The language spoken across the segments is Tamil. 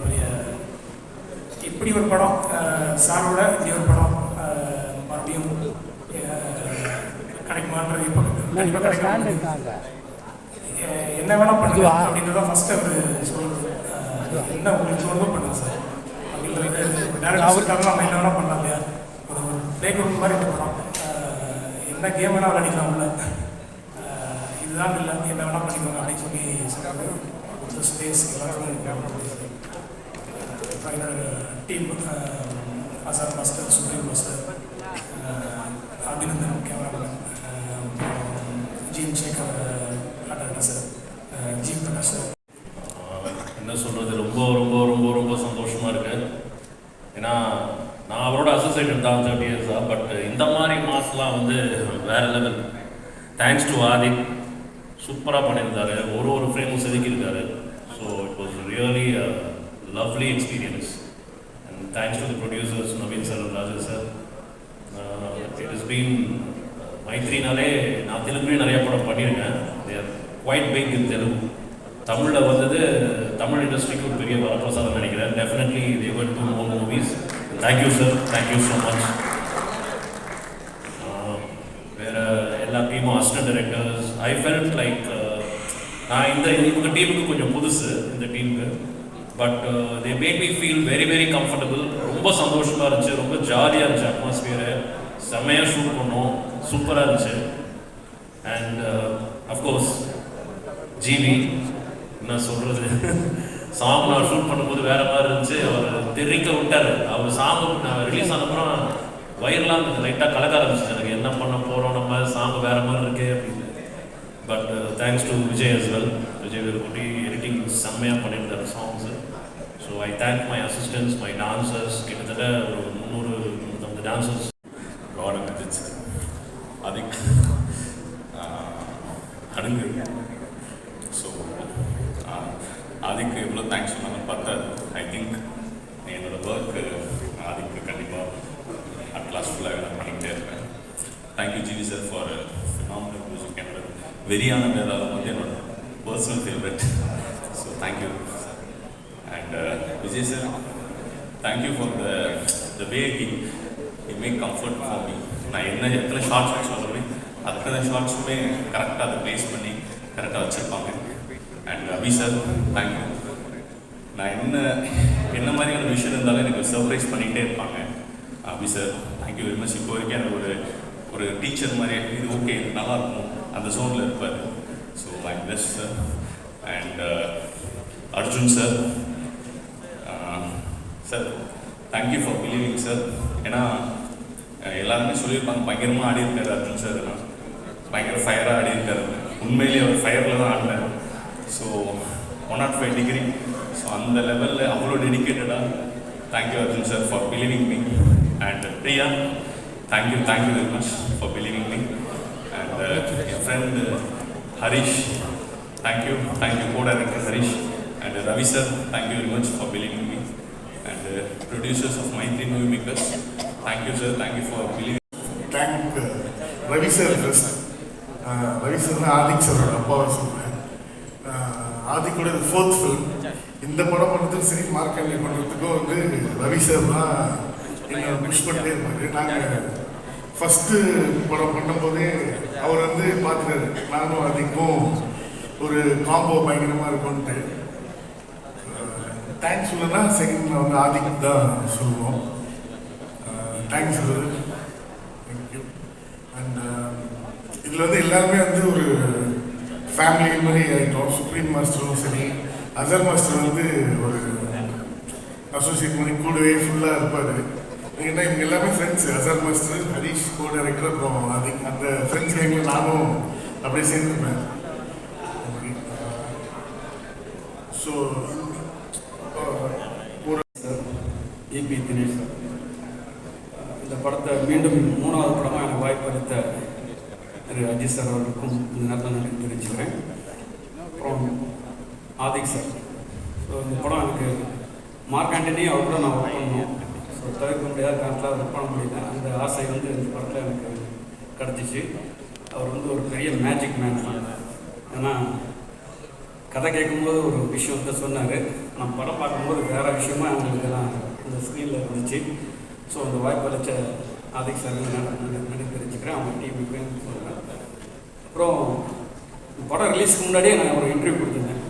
பெரிய இப்படி ஒரு படம் சாரோட இப்படி ஒரு படம் மறுபடியும் கிடைக்குமான்றது இப்போ கண்டிப்பாக கிடைக்கும். என்ன வேணால் பண்ணலாம் அப்படின்றதான் ஃபஸ்ட்டு அவர் சொல்லுறது. என்ன உங்களுக்கு தோணுதோ பண்ணுங்க சார் அப்படின்றது டேரக்டர் நம்ம என்ன வேணால் பண்ணலாம் இல்லையா. ஒரு பிளே கிரவுண்ட் மாதிரி இந்த படம் என்ன கேம் வேணால் விளையாடிக்கலாம் உள்ள, இதுதான் இல்லை என்ன வேணால் பண்ணிக்கோங்க அப்படின்னு சொல்லி சொன்னாங்க. ஸ்பேஸ் எல்லாருக்கும் என்னோட டீம் ஆசார் master, supreme master, Abhinandan cameraman, ஜீன் சேகர் ஆர்டர் சார், ஜி பிரகாஷ் சார். என்ன சொல்கிறது, ரொம்ப ரொம்ப ரொம்ப ரொம்ப சந்தோஷமாக இருக்கு. ஏன்னா நான் அவரோட அசோசியேட்டட் தான் 30 இயர்ஸாக. பட் இந்த மாதிரி மாஸ்லாம் வந்து வேறு லெவல். தேங்க்ஸ் டு ஆதிக், சூப்பராக பண்ணியிருந்தாரு, ஒரு ஃப்ரேமும் செதுக்கியிருக்காரு. So it was really lovely experience, and thanks to the producers Naveen sir and Raja sir. It has been மைத்ரினாலே நான் தெலுங்குலேயே நிறைய படம் பண்ணியிருக்கேன். they are quite big in Telugu. தமிழில் வந்தது தமிழ் இண்டஸ்ட்ரிக்கு ஒரு பெரிய வரப்பிரசாதம் நினைக்கிறேன். Definitely they will do more movies. Thank you sir, thank you so much. வேறு எல்லா டீமும் assistant directors, I felt like நான் இவங்க டீமுக்கு கொஞ்சம் புதுசு, இந்த டீமுக்கு. But they made me feel very very comfortable. ரொம்ப சந்தோஷமாக இருந்துச்சு, ரொம்ப ஜாலியாக இருந்துச்சு. அட்மாஸ்பியரு செம்மையாக ஷூட் பண்ணோம், சூப்பராக இருந்துச்சு. அண்ட் அஃப்கோர்ஸ் ஜிவி என்ன சொல்கிறது, சாங் நான் ஷூட் பண்ணும்போது வேறு மாதிரி இருந்துச்சு. அவர் தெரிவிக்க விட்டார். அவர் சாங்கு நான் ரிலீஸ் ஆனப்புறம் வயிறுலாம் லைட்டாக கலக்க ஆரம்பிச்சிச்சு எனக்கு, என்ன பண்ண போகிறோம் நம்ம, சாங் வேறு மாதிரி இருக்கே அப்படின்னு. But thanks to Vijay as well. Vijay வெல்குட்டி எடிட்டிங் செம்மையாக பண்ணியிருந்தார் songs. So I thank my assistants, my dancers, கிட்டத்தட்ட ஒரு 300 டான்சர்ஸ். காட் அஜித் சார், அதுக்கு அடுங்கு. ஸோ அதுக்கு எவ்வளோ தேங்க்ஸ் சொன்னாலும் பார்த்தாது. ஐ திங்க் என்னோடய ஒர்க்கு அதுக்கு கண்டிப்பாக அட்லாஸ்ட் ஃபுல்லாக நான் பண்ணிக்கிட்டே இருப்பேன். Thank you GV sir for phenomenal music. என்னோட வெறியான வேதாளம் வந்து என்னோட personal favourite. So thank you. And Vijay sir, thank you for the way he make comfort for me. நான் எத்தனை ஷார்ட்ஸ் சொல்லுவேன், அத்தனை ஷார்ட்ஸுமே கரெக்டாக அதை ப்ளேஸ் பண்ணி கரெக்டாக வச்சுருப்பாங்க. And Abhi sir, thank you. நான் என்ன மாதிரியான விஷயம் இருந்தாலும் எனக்கு சர்ப்ரைஸ் பண்ணிகிட்டே இருப்பாங்க. Abhi sir, thank you very much. இப்போ வரைக்கும் எனக்கு ஒரு டீச்சர் மாதிரி, இது ஓகே நல்லாயிருக்கும் அந்த ஜோனில் இருப்பார். So my best sir. And Arjun sir, sir thank you for believing sir. ஏன்னா எல்லாருமே சொல்லியிருப்பாங்க பயங்கரமாக ஆடி இருக்காரு அர்ஜுன் சார், பயங்கர ஃபயராக ஆடி இருக்காரு. உண்மையிலேயே அவர் ஃபயரில் தான் ஆடினார். So 105 degree. ஸோ அந்த லெவலில் அவ்வளோ டெடிக்கேட்டடாக thank you Arjun sir for believing me. And Priya, thank you very much for believing me. And என் friend Harish, thank you co-director Harish. And Ravi sir, thank you very much for believing me. And producers of Maitri Movie Makers, thank you sir, thank you for believing. Thank Ravi sir first. Ravi sir na Adik sir appa சொல்றேன். Adik ஓட 4th film. இந்த படம் பண்ணதுக்கு சரி மார்க்கெட்ல பண்றதுக்கு வந்து ரவி சார் தான் என்ன புஷ் பண்ணிட்டே இருப்பாரு. நாங்கள் ஃபஸ்ட்டு படம் பண்ணும்போதே அவர் வந்து பார்த்துட்டாரு, நானும் அதிகம் ஒரு காம்போ பயங்கரமாக இருக்கும்ன்ட்டு. தேங்க்ஸ் சொல்லனா செகண்டில் வந்து ஆதிக்கு தான் சொல்லுவோம். Thanks sir, thank you. அண்ட் இதில் வந்து எல்லாருமே வந்து ஒரு ஃபேமிலி மாதிரி ஆகிட்டோம். சுப்ரீம் மாஸ்டரும் சரி, அசர் மாஸ்டர் வந்து ஒரு அசோசியேட் மாதிரி கூடவே ஃபுல்லாக இருப்பார். ஏன்னா இவங்க எல்லாமே ஃப்ரெண்ட்ஸ். அசர் மாஸ்டர், ஹரிஷ் co-director, அப்புறம் அதுக்கு அந்த ஃப்ரெண்ட்ஸ் கேங்கில் நானும் அப்படியே சேர்ந்துருப்பேன். ஸோ ஒரு ஏபி தினேஷ் சார், இந்த படத்தை மீண்டும் 3வது படமாக எனக்கு வாய்ப்பு அளித்த திரு அஜித் சார் அவர்களுக்கும் இந்த நேரத்தில் நான் தெரிவிச்சுக்கிறேன். அப்புறம் ஆதிக் சார், ஸோ இந்த படம் எனக்கு மார்க் ஆண்டனி அவர் கூட நான் ஒர்க் பண்ணணும். ஸோ தவிர்க்க முடியாத காலத்தில் ஒர்க் பண்ண முடியல. அந்த ஆசை வந்து இந்த படத்தில் எனக்கு கிடச்சிச்சு. அவர் வந்து ஒரு பெரிய மேஜிக் மேன் தான். ஏன்னா கதை கேட்கும்போது ஒரு விஷயம் வந்து சொன்னார், நான் படம் பார்க்கும்போது வேறு விஷயமா அவங்களுக்கெல்லாம் அந்த ஸ்க்ரீனில் இருந்துச்சு. ஸோ அந்த வாய்ப்பு அளித்த ஆதிக் சார் நன்றி தெரிஞ்சுக்கிறேன், அவங்க டீமுக்கு சொல்கிறேன். அப்புறம் படம் ரிலீஸ்க்கு முன்னாடியே நான் ஒரு இன்டர்வியூ கொடுத்துருந்தேன்.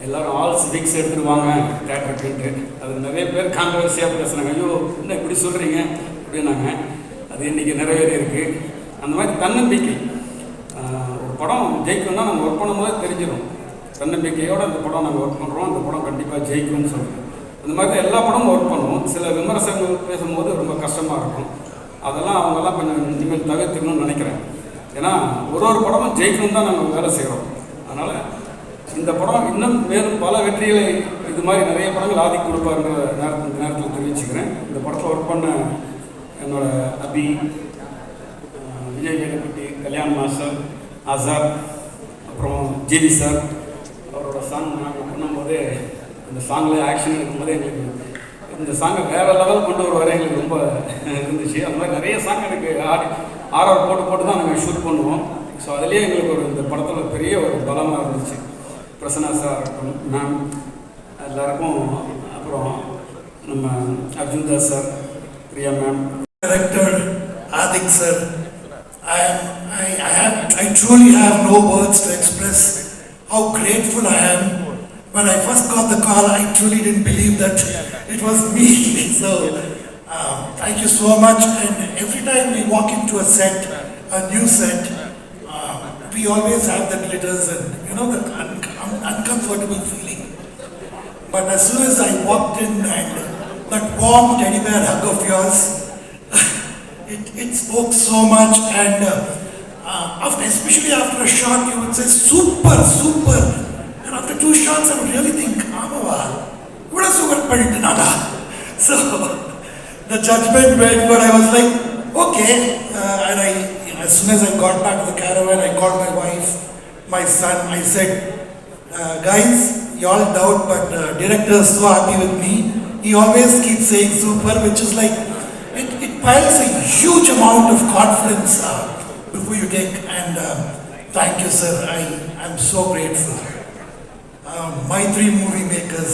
எல்லோரும் ஆல் சிவிக்ஸ் எடுத்துகிட்டு வாங்க தேட்டருக்குன்ட்டு. அது நிறைய பேர் கான்ட்ரவர்சியாக பேசுனாங்க, ஐயோ என்ன இப்படி சொல்கிறீங்க அப்படின்னாங்க. அது இன்றைக்கி நிறைவேறி இருக்குது. அந்த மாதிரி தன்னம்பிக்கை, ஒரு படம் ஜெயிக்கணும்னா நம்ம ஒர்க் பண்ணும்போது தெரிஞ்சிடும். தன்னம்பிக்கையோடு அந்த படம் நாங்கள் ஒர்க் பண்ணுறோம், அந்த படம் கண்டிப்பாக ஜெயிக்கும்னு சொல்கிறோம். அந்த மாதிரி எல்லா படமும் ஒர்க் பண்ணுவோம். சில விமர்சனங்கள் பேசும்போது ரொம்ப கஷ்டமாக இருக்கும். அதெல்லாம் அவங்கெல்லாம் கொஞ்சம் இனிமேல் தவிர்த்துக்கணும்னு நினைக்கிறேன். ஏன்னா ஒரு படமும் ஜெயிக்கணும் தான் நாங்கள் வேலை செய்கிறோம். அதனால் இந்த படம் இன்னும் மேலும் பல வெற்றிகளை இது மாதிரி நிறைய படங்கள் ஆதிக் கொடுப்பாருன்ற நேரத்தில் தெரிவிச்சுக்கிறேன். இந்த படத்தில் ஒர்க் பண்ண என்னோட அபி, விஜய் வேலுக்குட்டி, கல்யாண் மாஸ்டர், ஆசாத், அப்புறம் ஜிவி சார், அவரோட சாங் நாங்கள் பண்ணும்போதே அந்த சாங்கில் ஆக்ஷன் எடுக்கும்போதே எங்களுக்கு இந்த சாங்கை வேறு லெவல் கொண்டு வர வரை எங்களுக்கு ரொம்ப இருந்துச்சு. அந்த மாதிரி நிறைய சாங் எனக்கு ஆர்ஆர் போட்டு தான் நாங்கள் ஷூட் பண்ணுவோம். ஸோ அதுலேயே எங்களுக்கு ஒரு இந்த படத்தில் பெரிய ஒரு பலமாக இருந்துச்சு. பிரசன்னா சார் இருக்கட்டும், மேம் எல்லாருக்கும், அப்புறம் நம்ம Arjun Das sir, Priya ma'am, director Adhik sir, I truly have no words to express how grateful I am. When I first got the call, I truly didn't believe that it was me. So, thank you so much. And every time we walk into a set, a new set, we always have the glitters and, you know, the uncomfortable feeling. But as soon as I walked in and that warm teddy bear hug of yours, it spoke so much. And especially after a shot, you would say, super, super. And after 2 shots, I would really think, Amava, what a super padittanada. So, the judgment went, but I was like, okay. And as soon as I got back to the caravan, I called my wife, my son, I said, guys, you all doubt, but director is so happy with me. He always keeps saying super, which is like, it piles a huge amount of confidence before you take. And thank you, sir. I'm so grateful. My 3 movie makers,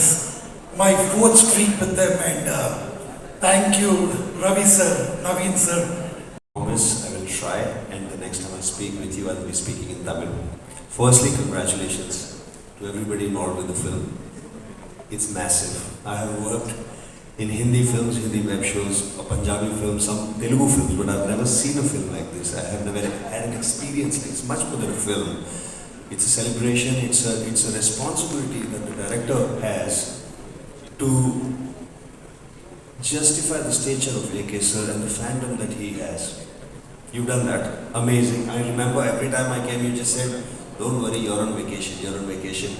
my 4th street with them, and thank you, Ravi sir, Naveen sir. Promise I will try, and the next time I speak with you, I will be speaking in Tamil. Firstly, congratulations to everybody involved with the film. It's massive. I have worked in Hindi films, Hindi web shows, Punjabi films, some Telugu films, but I've never seen a film like this. I have never had an experience like this. Much more than a film. It's a celebration. It's a responsibility that the director has to justify the stature of AK sir and the fandom that he has. You've done that. Amazing. I remember every time I came, you just said, don't worry, you're on vacation, you're on vacation.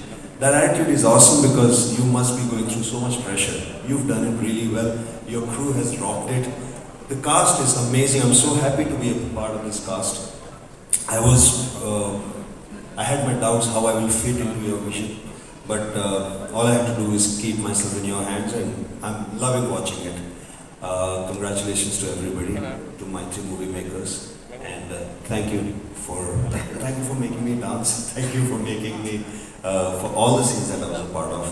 That attitude is awesome because you must be going through so much pressure. You've done it really well. Your crew has rocked it. The cast is amazing. I'm so happy to be a part of this cast. I had my doubts how I will fit into your vision. But all I have to do is keep myself in your hands, and I'm loving watching it. Congratulations to everybody, to my 3 movie makers, and thank you for making me dance. Thank you for making me for all the scenes that I was a part of,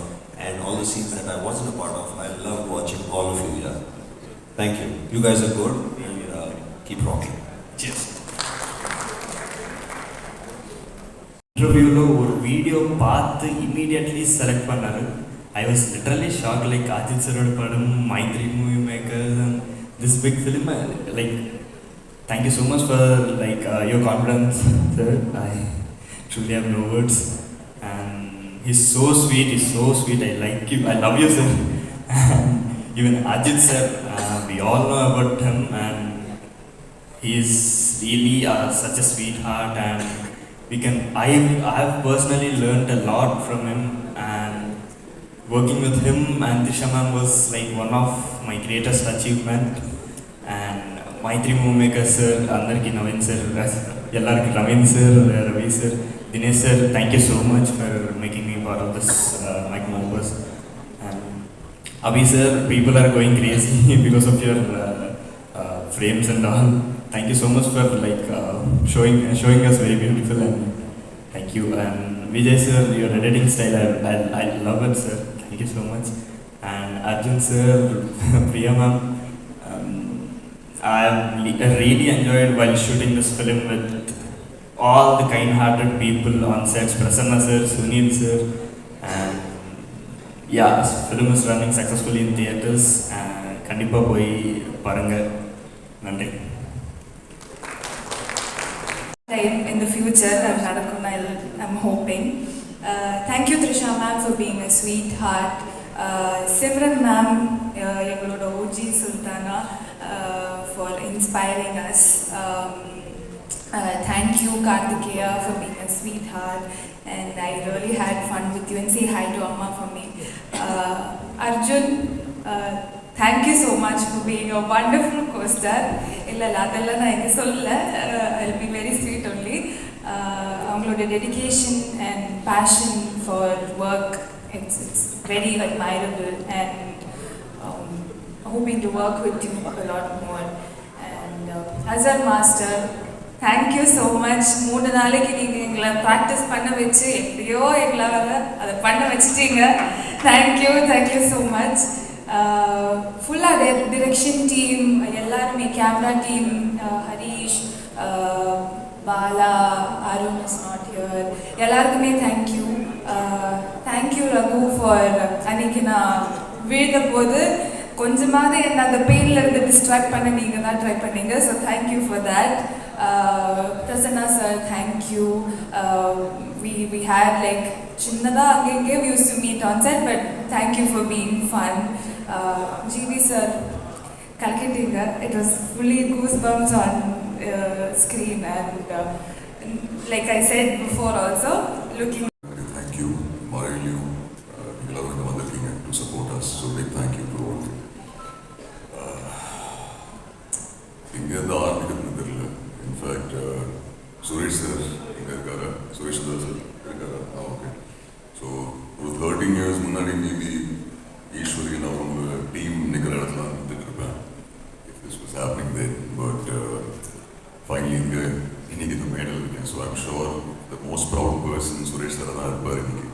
and all the scenes that I wasn't a part of. I loved watching all of you. Yeah, thank you. You guys are good, and keep rocking. Cheers. இன்டர்வியூவில் ஒரு வீடியோ பார்த்து இமீடியட்லி செலக்ட் பண்ணாரு. I was literally shock. Like Ajith சரோட படம், my 3 movie makers and this big film. Like thank you so much for like your confidence sir. I truly have no words. And he's so sweet, I like you, I love you sir. Even Ajith sir, we all know about him, and he is really such a sweetheart, and I have personally learned a lot from him, and working with him and Disha ma'am was like one of my greatest achievement. And my 3 movie makers sir, andarki Naveen sir, ellarku Naveen sir, Ravi sir, Dinesh sir, thank you so much for making me part of this Mike Mombas. And Abhi sir, people are going crazy because of your frames and all. Thank you so much for like showing us very beautiful, and thank you. And Vijay sir, your editing style, I love it sir. Thank Thank you so much. And Arjun sir, Priya ma'am, I really enjoyed while shooting this film with all the kind-hearted people on sets, Prasanna sir, Sunil sir, and yeah, this film is running successfully in theatres. Kandipa poi paranga. Nandri. In the future, I'm hoping. Thank you, Trisha ma'am, for being a sweetheart. Simran ma'am, Yagaloda OG Sultana, for inspiring us. Thank you, Karthikeya, for being a sweetheart. And I really had fun with you, and say hi to Amma for me. Arjun, thank you so much for being a wonderful co-star. I'll be very sweet only. Your dedication and passion for work, it's very admirable, and hoping to work with you a lot more. And Azhar Master, thank you so much. 3 நாளைக்கு நீங்க எங்களை practice பண்ண வச்சு எப்படியோ எங்களால அதை பண்ண வச்சிட்டீங்க. Thank you so much. Full direction team, எல்லாருமே camera team, Harish, Bala, Arun is not here. எல்லாருக்குமே thank you. Thank you Raghu for அன்னைக்கு நான் விழுந்த போது கொஞ்சமாவது என்ன அந்த பெயின்ல இருந்து டிஸ்ட்ராக்ட் பண்ண நீங்க தான் ட்ரை பண்ணீங்க. So thank you for that. Prasanna sir, thank you. We had like chinnada angenge we used to meet on set, but thank you for being fun. GV sir, kalkittinga, it was fully goosebumps on screen, and like I said before also, looking. Thank you, Marilu, எல்லாரும் வந்திருக்கீங்க to support us, so big thank you to all. இங்கேருந்து ஆரம்பிக்கிறது தெரியல. இன்ஃபேக்ட் சுரேஷ் சார் இங்கே இருக்காரு, சுரேஷ் சார் இருக்காரு. ஓகே, ஸோ ஒரு 13 years முன்னாடி மேபி ஈஸ்வரி நான் உங்கள் டீம் நிற்கிற இடத்துல வந்துட்டு இருப்பேன் if this was happening there. But finally இங்கே இன்னைக்கு இந்த மேடல் இருக்கேன். So I'm sure the most proud person Suresh sir தான் இருப்பார் இன்னைக்கு.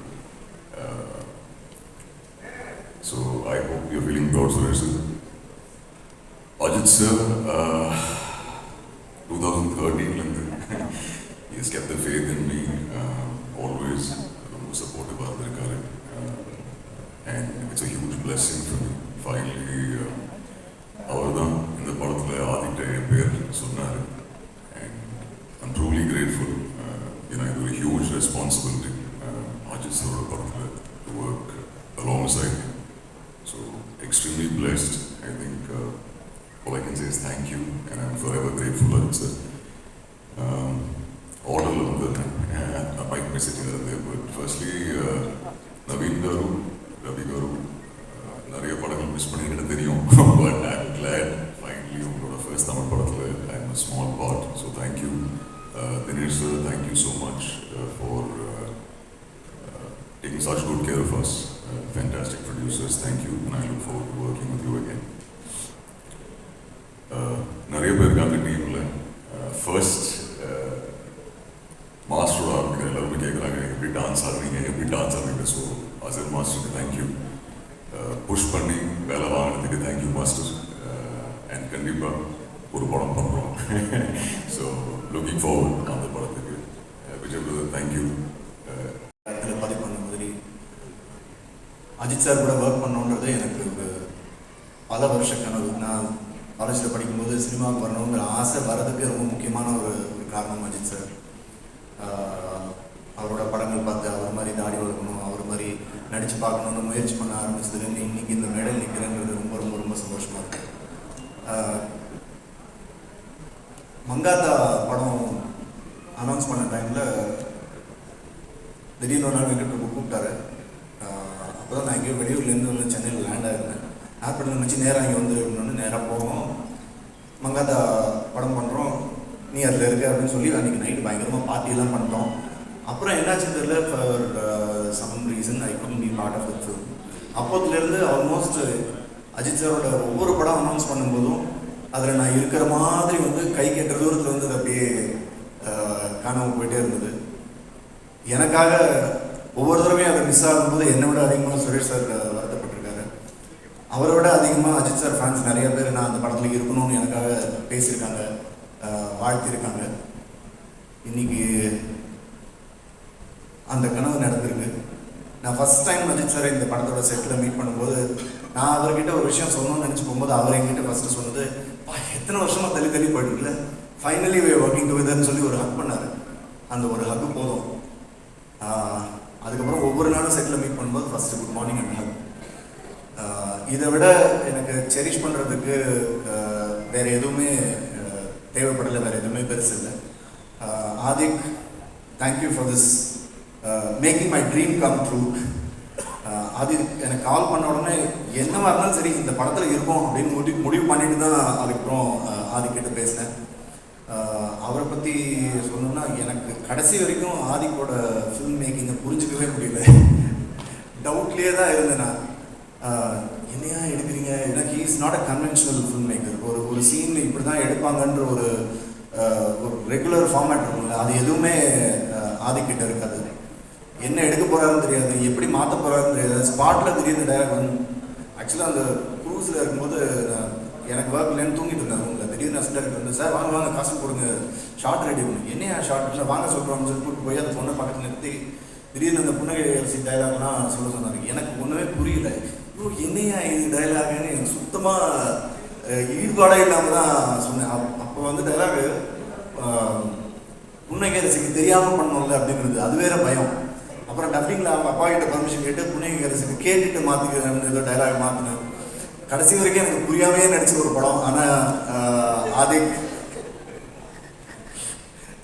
So I hope you feeling proud Suresh sir. Ajit sir, 2013 he has kept the faith in me, always supportive of the and it's a huge blessing for me. Finally, அவர்தான் இந்த படத்தில் ஆதிட்ட பேர் சொன்னார், and I'm truly grateful. It's a huge responsibility. Ajit sir படத்தில் to work alongside him. So extremely blessed. I think all I can say is thank you, and I'm forever grateful, Ajit sir. All along I might miss it here and there, but firstly, Naveen Garu, Ravi Garu, நிறைய படங்கள் மிஸ் பண்ணிட்டு தெரியும், but I'm glad finally உங்களோட first Tamil படத்தில் I'm a small part, so thank you. Dinesh sir, thank you so much for taking such good care of us. Fantastic producers, thank you, and I look forward to working with you again. நிறைய பேர் இருக்காங்க டீமில். ஃபர்ஸ்ட் மாஸ்டரோட ஆரம்பிக்கிற எல்லாருமே கேட்குறாங்க எப்படி டான்ஸ் ஆடுறீங்க. ஸோ அசர் மாஸ்டருக்கு தேங்க்யூ. புஷ் பண்ணி வேலை வாங்கினதுக்கு தேங்க்யூ மாஸ்டர். அண்ட் கண்டிப்பாக ஒரு படம் பண்ணுறோம். ஸோ லுக்கிங் ஃபார்வர்ட் அந்த படத்துக்கு. Vijay brother thank you. பதிவு பண்ண மாதிரி அஜித் சார் கூட ஒர்க் பண்ணோன்றது எனக்கு ஒரு பல வருஷ கனவு. நான் காலேஜில் படிக்கும்போது சினிமாவுக்கு வரணுங்கிற ஆசை வரதுக்கு ரொம்ப முக்கியமான ஒரு காரணம் அஜித் சார். அவரோட படங்கள் பார்த்து அவர் மாதிரி தாடி வளர்க்கணும், அவர் மாதிரி நடித்து பார்க்கணுன்னு முயற்சி பண்ண ஆரம்பிச்சதுலேருந்து இன்றைக்கி இந்த மேடல் நிற்கிறேங்கிறது ரொம்ப ரொம்ப ரொம்ப சந்தோஷமாக இருக்குது. மங்காத்தா படம் அனௌன்ஸ் பண்ண டைமில் திடீர்னு ஒரு நாள் வெங்கட் கூப்பிட்டாரு. அப்போ தான் நான் எங்கேயோ வெளியூர்லேருந்து வந்து சென்னையில் லேண்ட் ஆகிருந்தேன். ஏர்போர்ட்டில் நினச்சி நேராக இங்கே வந்துருக்கணும்னு நேராக போவோம். மங்காத்தா படம் பண்ணுறோம், நீ அதில் இருக்க அப்படின்னு சொல்லி அன்றைக்கி நைட்டு பயங்கரமாக பார்ட்டியெல்லாம் பண்ணிட்டோம். அப்புறம் என்னாச்சுன்னு தெரியல, for some reason I couldn't be part of the film. அப்போதுலேருந்து ஆல்மோஸ்ட் அஜித் சாரோட ஒவ்வொரு படம் அனௌன்ஸ் பண்ணும்போதும் அதில் நான் இருக்கிற மாதிரி வந்து கை கெட்டுற தூரத்தில் வந்து அது அப்படியே காணாமல் போயிட்டே இருந்தது. எனக்காக ஒவ்வொரு தடவையும் அதை மிஸ் ஆகும்போது என்னை விட அதிகமாக சுரேஷ் சார் அவரை விட அதிகமாக அஜித் சார் ஃபேன்ஸ் நிறைய பேர் நான் அந்த படத்தில் இருக்கணும்னு எனக்காக பேசியிருக்காங்க, வாழ்த்திருக்காங்க. இன்னைக்கு அந்த கனவு நடந்திருக்கு. நான் ஃபஸ்ட் டைம் அஜித் சார் இந்த படத்தோட செட்டில் மீட் பண்ணும்போது நான் அவர்கிட்ட ஒரு விஷயம் சொல்லணும்னு நினச்சி போகும்போது அவர் என்கிட்ட ஃபஸ்ட்டு சொன்னது, எத்தனை வருஷமாக தள்ளி போயிட்டுருக்குல்ல, ஃபைனலி வே ஒர்க்கிங் டுகெதர்னு சொல்லி ஒரு ஹக் பண்ணார். அந்த ஒரு ஹக்கு போதும். அதுக்கப்புறம் ஒவ்வொரு நாளும் செட்டில் மீட் பண்ணும்போது first good morning and Haq. இதை விட எனக்கு செரிஷ் பண்ணுறதுக்கு வேறு எதுவுமே தேவைப்படலை, வேறு எதுவுமே பெருசு இல்லை. Adhik, thank you for this making my dream come true. Adhik எனக்கு கால் பண்ண உடனே என்னவா இருந்தாலும் சரி இந்த படத்தில் இருக்கும் அப்படின்னு முடிவு பண்ணிட்டு தான் அதுக்கப்புறம் ஆதிக்கிட்ட பேசினேன். அவரை பற்றி சொல்லணும்னா எனக்கு கடைசி வரைக்கும் ஆதிக்கோட ஃபில்ம் மேக்கிங்கை புரிஞ்சிக்கவே முடியல. டவுட்லேயே தான் இருந்தேன் நான். என்னையா எடுக்கிறீங்க, எனக்கு is not a conventional film maker. ஒரு சீன் இப்படி தான் எடுப்பாங்கன்ற ஒரு ரெகுலர் ஃபார்மேட் இருக்கும்ல, அது எதுவுமே ஆதிக்கிட்ட இருக்காது. என்ன எடுக்க போகிறாருன்னு தெரியாது, எப்படி மாற்ற போகிறாருன்னு தெரியாது. ஸ்பாட்டில் திடீர்னு டைரக்ட் வந்து ஆக்சுவலாக அந்த க்ரூஸில் இருக்கும்போது எனக்கு ஒர்க் இல்லைன்னு தூங்கிட்டு இருந்தேன் ரூமில். திடீர்னு அசிஸ்டன்ட் வந்து, சார் வாங்க காசு கொடுங்க, ஷார்ட் ரெடி பண்ணு. என்னையா ஷார்ட் இல்லை வாங்க சொல்கிறோம்னு சொல்லி கூப்பிட்டு போய் அந்த பொண்ணை பக்கத்தில் நிறுத்தி திடீர்னு அந்த புன்னகை அரிசி டைலாக்லாம் சொல்ல சொன்னார். எனக்கு ஒன்றுமே புரியல. என்னையா இது டைலாகுன்னு எனக்கு சுத்தமாக ஈடுபாடே இல்லாமல் தான் சொன்னேன். அப்போ வந்து டைலாகு புன்னகை அரிசிக்கு தெரியாமல் பண்ணோம்ல அப்படிங்கிறது அது வேறு பயம். அப்புறம் டப்பிங்கில் அவங்க அப்பா கிட்ட பர்மிஷன் கேட்டு புன்னகை அரிசிக்கு கேட்டுட்டு மாற்றிக்கிறேன் ஏதோ டைலாக் மாற்றினேன். கடைசி வரைக்கும் எனக்கு புரியாமையே நடிச்ச ஒரு படம். ஆனால் Adhik,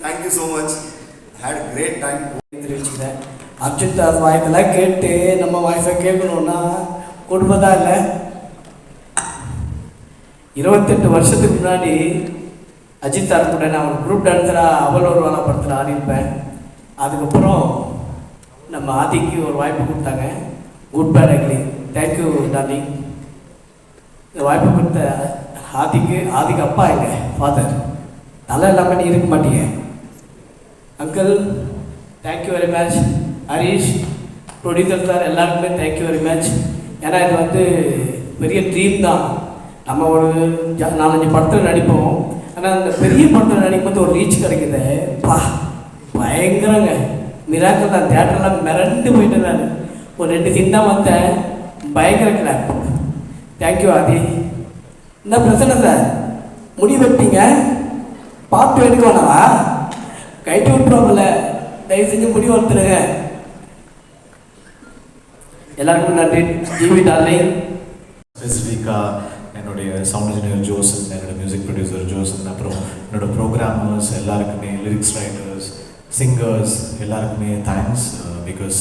thank you so much, had great time. தெரிவிச்சுக்கிறேன். அர்ஜுன் தாஸ் வாய்ப்பெல்லாம் கேட்டு நம்ம வாய்ஸை கேட்கணுன்னா கொடுப்பதா இல்லை. 28 வருஷத்துக்கு முன்னாடி அஜித் சார் கூட நான் ஒரு குரூப் டான்ஸராக அவள் ஒரு வேலை படத்தில் ஆடிருப்பேன். அதுக்கப்புறம் நம்ம ஆதிக்கு ஒரு வாய்ப்பு கொடுத்தாங்க, Good bad Ugly. Thank you darling. இந்த வாய்ப்பு கொடுத்த ஆதிக்கு அப்பா எங்க ஃபாதர், நல்லா இல்லாமல் நீ இருக்க மாட்டீங்க. Uncle thank you very much. Harish producer sir எல்லாருக்குமே தேங்க்யூ வெரி மச். ஏன்னா இது வந்து பெரிய ட்ரீம் தான். நம்ம ஒரு 4-5 படத்தில் நடிப்போம், ஆனால் அந்த பெரிய படத்தில் நடிக்கும்போது ஒரு ரீச் கிடைக்குது. பயங்கரங்க, மிராக்கள் தான். தேட்டர்லாம் மிரண்டு போயிட்டு நான் ஒரு 2 சீன் தான் வந்தேன், பயங்கர கிளாப். தேங்க்யூ ஆதி. என்ன பிரச்சனை சார், முடி வைப்பீங்க, பார்த்து எடுக்க வேணாவா, கைட்டு விட்டுருவாங்கல்ல, தயவு செஞ்சு முடி வளர்த்துருங்க. எல்லாருக்கும் நன்றி. ஜிவி டார்லிங். ஸ்பெசிஃபிக்காக என்னுடைய சவுண்ட் இன்ஜினியர் ஜோசன், என்னோட மியூசிக் ப்ரொடியூசர் ஜோசன், அப்புறம் என்னோட ப்ரோக்ராமர்ஸ் எல்லாருக்குமே, லிரிக்ஸ் ரைட்டர்ஸ், சிங்கர்ஸ் எல்லாருக்குமே தேங்க்ஸ். பிகாஸ்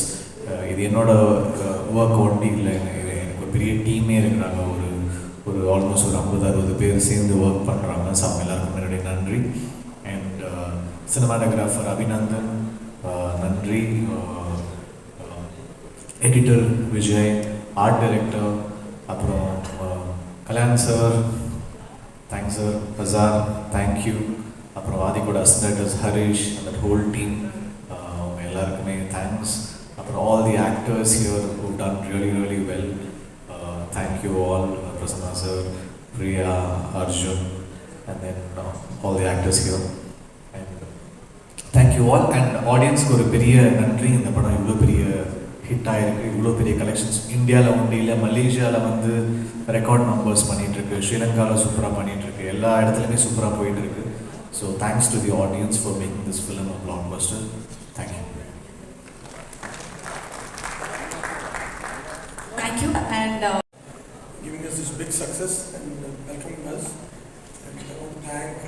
இது என்னோட ஒர்க் ஒன்லி இல்லை, எனக்கு ஒரு பெரிய டீமே இருக்கிறாங்க. ஒரு ஆல்மோஸ்ட் ஒரு 50-60 பேர் சேர்ந்து ஒர்க் பண்ணுறாங்க. ஸோ அவங்க எல்லாருக்கும் என்னுடைய நன்றி. அண்ட் சினிமாட்டோகிராஃபர் அபிநந்தன் நன்றி, எடிட்டர் விஜய், ஆர்ட் டைரக்டர், அப்புறம் கல்யாண் சார், தேங்க்ஸ் சார், பசார் தேங்க்யூ, அப்புறம் ஆதிக்கோட அசிஸ்டன்டர்ஸ் ஹரிஷ், அந்த ஹோல் டீம், அவங்க எல்லாருக்குமே தேங்க்ஸ். அப்புறம் all the actors here who done really well, thank you all. Prasanna sir, Priya, Arjun, and then all the actors here. And thank you all. And ஆடியன்ஸ்க்கு ஒரு பெரிய நன்றி. இந்த படம் இவ்வளோ பெரிய ஹிட் ஆகிருக்கு, இவ்வளோ பெரிய கலெக்ஷன்ஸ் இந்தியாவில் ஒன்றும் இல்லை, மலேசியாவில் வந்து ரெக்கார்ட் நம்பர்ஸ் பண்ணிகிட்ருக்கு, ஸ்ரீலங்காவில் சூப்பராக பண்ணிகிட்ருக்கு, எல்லா இடத்துலையுமே சூப்பராக போயிட்டுருக்கு. So thanks to the audience for making this film a blockbuster. Thank you. Thank you and giving us this big success and welcoming us. And I want to thank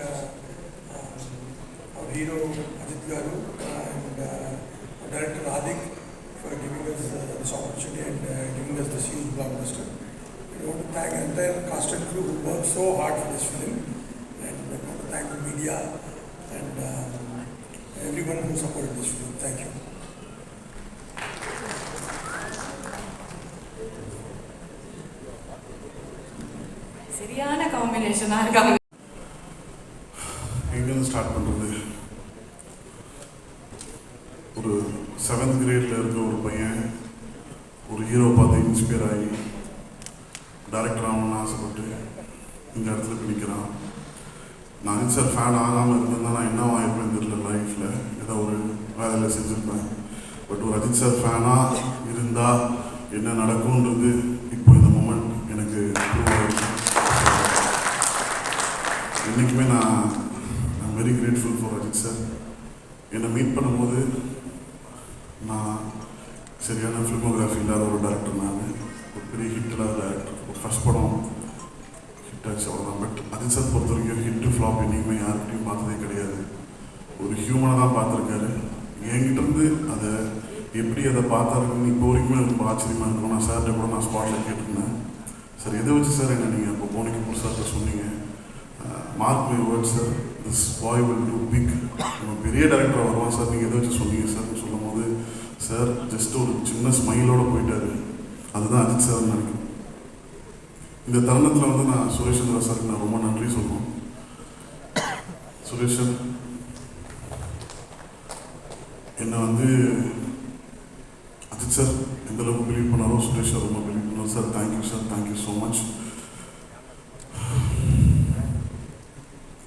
our hero Ajit Garu and our director Adik for giving us this opportunity and giving us this huge blockbuster. I want to thank the entire cast and crew who worked so hard for this film, and I want to thank the media and everyone who supported this film. Thank you. சரியான காம்பினேஷனாக இருக்காங்க. எங்கேருந்து ஸ்டார்ட் பண்ணுறது? ஒரு 7th கிரேடில் இருக்க ஒரு பையன் ஒரு ஹீரோ பார்த்து இன்ஸ்பயர் ஆகி டைரக்டர் ஆகணும்னு ஆசைப்பட்டு இந்த இடத்துல போய் நிற்கிறான். நான் அஜித் சார் ஃபேன் ஆகாமல் இருந்திருந்தா நான் என்ன ஆகிருப்பேன்னு தெரியல லைஃப்பில். ஏதோ ஒரு வேலையில் செஞ்சுருப்பேன். பட் ஒரு அஜித் சார் ஃபேனாக இருந்தால் என்ன நடக்கும்ன்றது இப்போ இந்த மூமெண்ட் எனக்கு ப்ரூவ் ஆகிருக்கு. என்றைக்குமே நான் very grateful for Ajith sir. என்னை மீட் பண்ணும்போது நான் சரியான ஃபிலிமோகிராஃபி இல்லாத ஒரு டேரக்டர். நான் ஒரு பெரிய ஹிட் இல்லாத டேரக்டர். ஒரு ஃபஸ்ட் படம் ஹிட் ஆச்சு அவ்வளோதான். பட் அஜித் சார் பொறுத்த வரைக்கும் ஹிட்டு ஃப்ளாப் என்றைக்குமே யார்கிட்டையும் பார்த்ததே கிடையாது. ஒரு ஹியூமனை தான் பார்த்துருக்காரு. என்கிட்டருந்து அதை எப்படி அதை பார்த்தாருன்னு இப்போ வரைக்குமே ரொம்ப ஆச்சரியமாக இருக்கும். நான் சார்கிட்ட கூட நான் ஸ்பாட்டில் கேட்டிருந்தேன், சார் எதை வச்சு சார் என்ன நீங்கள் இப்போ போனிக்கு புதுசாக சொன்னீங்க? Mark my word sir, this boy will do big, நம்ம பெரிய டைரக்டர் வருவான் சார், நீங்கள் எதை வச்சு சொன்னீங்க சார்னு சொல்லும் போது சார் ஜஸ்ட் ஒரு சின்ன ஸ்மைலோடு போயிட்டாரு. அதுதான் அஜித் சார்னு நினைக்கிறேன். இந்த தருணத்தில் வந்து நான் சுரேஷ் சந்திரா சாருக்கு நான் ரொம்ப நன்றி சொல்லணும். சுரேஷ் சார் என்னை வந்து அஜித் சார் எந்த அளவுக்கு பிலீவ் பண்ணாரோ சுரேஷ் சார் ரொம்ப பிலீவ் பண்ணார். Sir thank you sir, thank you so much.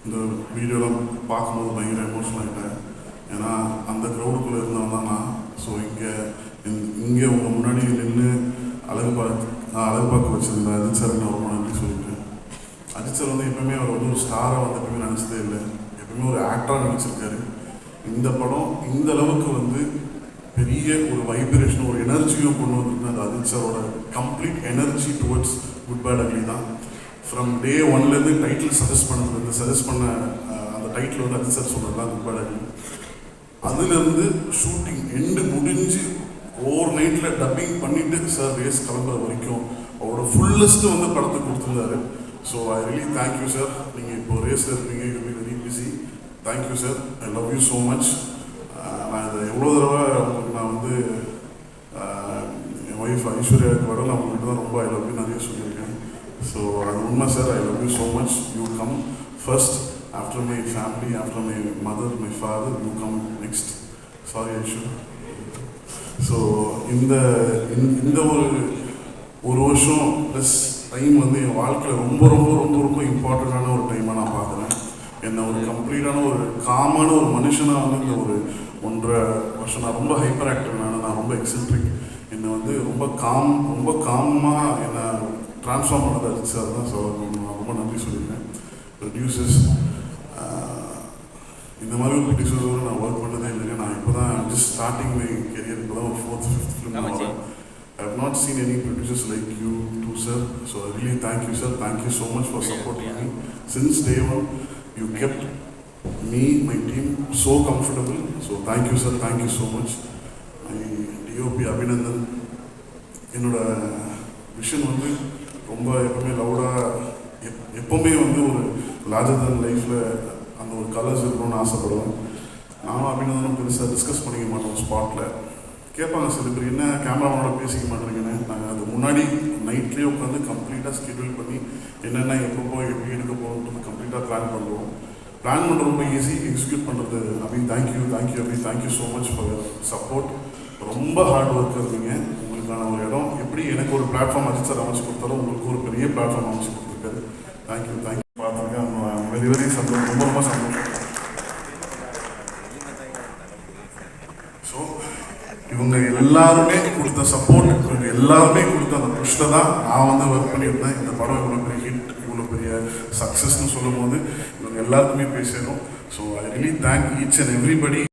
இந்த வீடியோலாம் பார்க்கும்போது பயங்கர எமோஷனல் ஆகிட்டேன். ஏன்னா அந்த க்ரௌடுக்குள்ளே இருந்தவன் தான் நான். ஸோ இங்கே உங்கள் முன்னாடி நின்று அழகு பார்க்க வச்சிருந்தேன் அஜித் சார் நான் ரொம்ப நன்றி சொல்லியிருக்கேன். அஜித் சார் வந்து எப்பவுமே அவர் வந்து ஒரு ஸ்டாராக வந்து எப்பவுமே நினச்சதே இல்லை. எப்பவுமே ஒரு ஆக்டராக நினச்சிருக்காரு. இந்த படம் இந்த அளவுக்கு வந்து பெரிய ஒரு வைப்ரேஷன், ஒரு எனர்ஜியும் கொண்டு வந்திருக்கு. அது அஜித் சாரோட complete energy towards Good bad Ugly தான். ஃப்ரம் டே ஒன்லேருந்து டைட்டில் சஜஸ்ட் பண்ண அந்த டைட்டில் வந்து அஜித் சார் சொன்னது தான் குட் பேட் அக்லி. அதுலேருந்து ஷூட்டிங் எண்டு முடிஞ்சு ஓவர் நைட்டில் டப்பிங் பண்ணிவிட்டு சார் ரேஸ் கிளம்புற வரைக்கும் அவரோட ஃபுல்லஸ்ட்டு வந்து படத்துக்கு கொடுத்துருந்தாரு. So I really thank you sir. நீங்கள் இப்போ ரேஸில் இருப்பீங்க, you be very busy. Thank you sir, I love you so much. நான் இதை எவ்வளோ தடவை உங்களுக்கு நான் வந்து என் ஒய்ஃப் ஐஸ்வர்யாவுக்கு வர நான் உங்கள்கிட்ட தான் ரொம்ப ஐ லவ் யூ நிறைய சொல்லியிருக்கேன். ஸோ அது உண்மை sir. I love you so much. You come first after my family, after my mother, my father, you come next. Sorry ஐஸ்வர். ஸோ இந்த ஒரு வருஷம் ப்ளஸ் டைம் வந்து என் வாழ்க்கையில் ரொம்ப ரொம்ப ரொம்ப ரொம்ப இம்பார்ட்டண்ட்டான ஒரு டைமாக நான் பார்க்குறேன். என்னை ஒரு கம்ப்ளீட்டான ஒரு காமான ஒரு மனுஷனாக வந்து இந்த ஒரு 1.5 வருஷம் நான் ரொம்ப ஹைப்பர் ஆக்டிவ். நான் ரொம்ப எக்ஸென்ட்ரிக். என்னை வந்து ரொம்ப காமாக என்னை ட்ரான்ஸ்ஃபார்ம் பண்ணதை அடிச்சு அதுதான் நான் ரொம்ப நன்றி சொல்லியிருக்கேன். ப்ரொடியூசர்ஸ், இந்த மாதிரி ஒரு ப்ரொடியூசர்ஸோடு நான் ஒர்க் பண்ணதே இல்லைங்க. நான் இப்போ தான் ஜஸ்ட் ஸ்டார்டிங் மை கெரியர். இப்போ தான் ஒரு 4th 5th ஃபிலிம் வரேன். I have not seen any producers like you too, sir. So I really thank you, sir. Thank you so much for supporting me. Since day one, you kept me, my team so comfortable. So thank you, sir. Thank you so much. My DOP Abhinandan, என்னோட விஷன் வந்து ரொம்ப எப்பவுமே லவுடாக எப்பவுமே வந்து ஒரு லார்ஜர் தன் லைஃப்பில் அந்த ஒரு கலர்ஸ் இருக்கணும்னு ஆசைப்படுவேன். நானும் அபிநந்தனும் பெருசாக டிஸ்கஸ் பண்ணிக்க மாட்டோம். ஸ்பாட்டில் கேட்பாங்க சில பேர், என்ன கேமராவோட பேசிக்க மாட்டேங்கன்னு. நாங்கள் அது முன்னாடி நைட்லேயே உட்காந்து கம்ப்ளீட்டாக ஸ்கெடியூல் பண்ணி என்னென்ன எப்போ போய் எப்படி எடுக்க போகணுன்றது கம்ப்ளீட்டாக பிளான் பண்ணுறோம். பிளான் பண்ணுறது ரொம்ப ஈஸி, எக்ஸிக்யூட் பண்ணுறது Abhi thank you Abhi, thank you so much for your support. ரொம்ப ஹார்ட் ஒர்க் இருந்தீங்க. உங்களுக்கான ஒரு இடம் எப்படி எனக்கு ஒரு பிளாட்ஃபார்ம் அஜித் சார் அமைச்சு கொடுத்தாலும் உங்களுக்கு ஒரு பெரிய பிளாட்ஃபார்ம் அமைச்சு கொடுத்துருக்காரு. தேங்க்யூ பார்த்துருக்கேன். வெரி வெரி சந்தோஷம், ரொம்ப ரொம்ப சந்தோஷம். ஸோ இவங்க எல்லாருமே கொடுத்த சப்போர்ட், இவங்க எல்லாருமே கொடுத்த அந்த புஷ்ட தான் நான் வந்து ஒர்க் பண்ணியிருந்தேன். இந்த படம் இவ்வளோ பெரிய ஹிட், இவ்வளோ பெரிய சக்ஸஸ்ன்னு சொல்லும் போது இவங்க எல்லாருக்குமே பேசணும். So I really thank each and everybody.